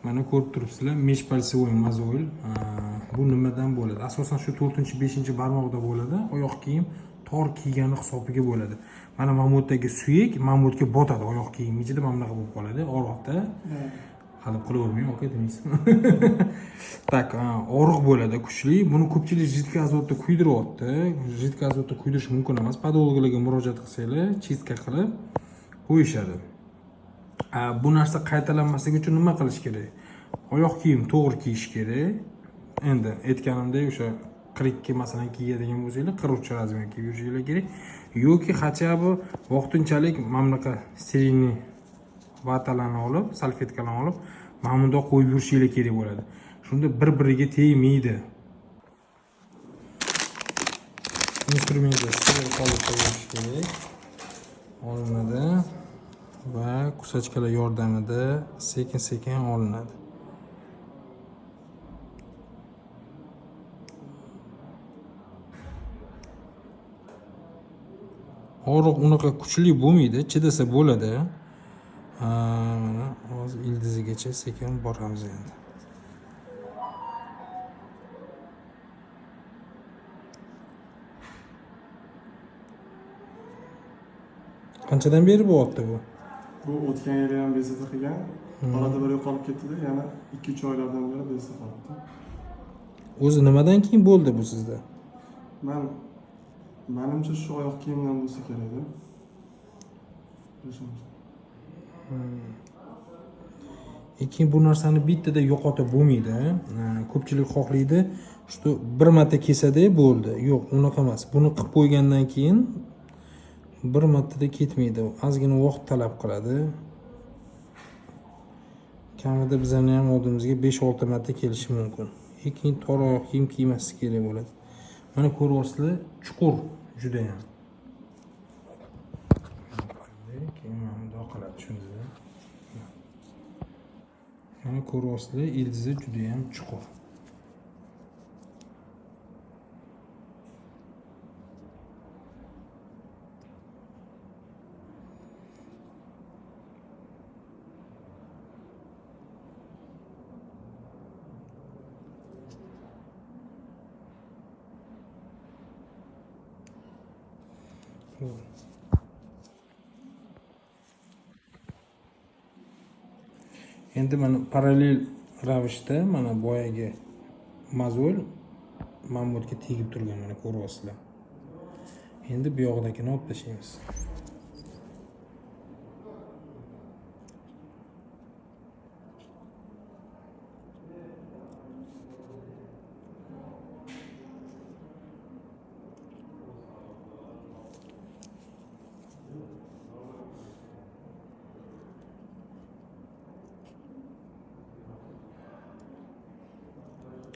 Mana ko'rib turibsizlar, mesh palsevoy mozoil. Bu nimadan bo'ladi? Asosan shu 4-5 barmoqda bo'ladi. Oyoq kiyim tor kiygani hisobiga bo'ladi. Mana mamutdagi suyak mamutga botadi oyoq kiyim ichida mana bunaqa bo'lib qoladi. Oriqda. Hali qilavermang, oka demaysiz. Tak, oriq bo'ladi, kuchli. Buni ko'pchilik jiddiy azotda kuydiryapti. Jiddiy azotda kuydirish mumkin emas. Podologlarga murojaat qilsanglar, chistka qilib qo'yishadi. Bu narsa qaytalanmasligi uchun nima qilish kerak? Oyoq kiyim to'g'ri kiyish kerak. Endi aytganimdek o'sha 42 masalan kiyadigan bo'lsangiz, 43 razmer kiyib yurishingiz kerak. Yoki хотя бы vaqtinchalik mana bunaqa steriline vatalarni olib, salfetkalarni olib, mana bunda qo'yib yurishingiz kerak bo'ladi. Shunda bir-biriga tegmaydi. Instrumentni solib qo'yish kerak. Olinadi va kusachkalar yordamida sekin-sekin olinadi. Oriq unaqa kuchli bo'lmaydi, chidasa bo'ladi. Mana hozir ildizigacha sekin boramiz endi. Qanchadan beri bo'lyapti bu? Bu o'tgan yili ham bezovta qilgan. Orada bir yo'qolib ketdi-da, yana 2-3 oylardan beri bezovta qilibdi. O'zi nimadan keyin bo'ldi bu sizda? Menimcha shu oyoq kiyimdan bo'lsa kerak-da. Lekin bu narsani bittada yo'qotib bo'lmaydi. Ko'pchilik xohlaydi, shu bir marta kesada bo'ldi. Yo'q, unaqa emas. Buni qilib qo'ygandan keyin bir martada ketmaydi. Ozgina vaqt talab qiladi. Kamida bizlarning ham oldimizga 5-6 marta kelishi mumkin. Lekin tor oyoq kiyim kiymaslik kerak bo'ladi. Mana ko'ryapsizlar, chuqur juda ham. Keyin mana bundoq qiladi, tushundingizmi? Mana ko'ryapsizlar, ildizi juda ham chuqur. Endi mana parallel ravishda mana boyagi mozoil mamutga tegib turgan, mana ko'ryapsizlar. Endi bu yog'idagini olib tashlaymiz.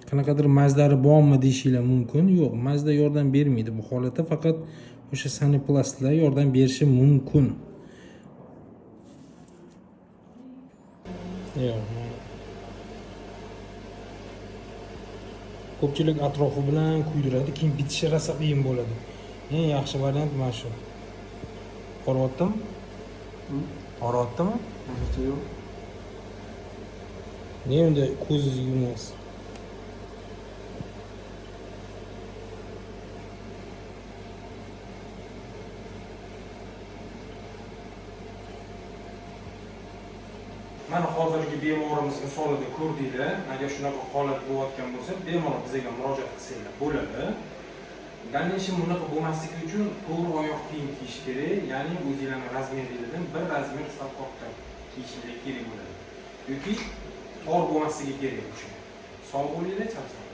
Qanaqadir mazlari bormi deyishinglar mumkin. Yo'q, mazda yordam bermaydi bu holatda, faqat o'sha saniplastlar yordam berishi mumkin. Yo'q. Ko'pchilik atrofi bilan kuydiradi, keyin bitishi rosa qiyin bo'ladi. Eng yaxshi variant mana shu. Qo'ryaptimi? Qo'ryaptimi? Hozircha yo'q. Ne endi ko'zingizni yumasiz? Mana hozirgi bemorimiz misolida ko'rdinglar. Agar shunaqa holat bo'layotgan bo'lsa, bemalol bizga murojaat qilsanglar bo'ladi. Dальнейшем bunaqa bo'lmasligi uchun to'g'ri oyoq kiyim kiyish kerak, ya'ni o'zingizlarning razmerlaridan bir razmer sal katta kiyishingiz kerak bo'ladi. Yoki tor bo'lmasligi kerak uchun. Sog' bo'linglar, charchang.